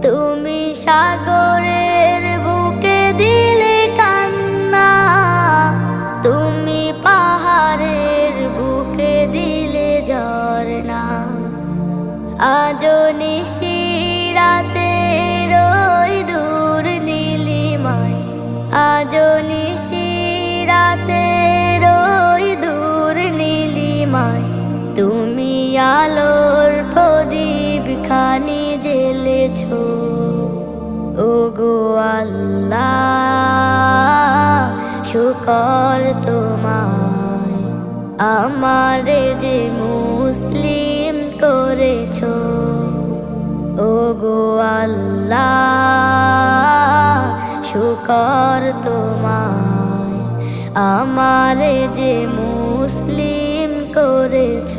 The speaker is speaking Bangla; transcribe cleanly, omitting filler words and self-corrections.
তুমি সাগরের বুকে দিলে কান্না, তুমি পাহাড়ের বুকে দিলে ঝরনা। আজও নিশি রাতে রই দূর নীলিমায়, আজও নিশি রাতে রই দূর নীলিমায়। তুমি আলোর প্রদীপ খানি জ্বেলেছো, ওগো আল্লাহ শুকর তোমায়, আমারে যে মুসলিম করেছো। ওগো আল্লাহ শুকর তোমায়, আমারে যে মুসলিম করেছো।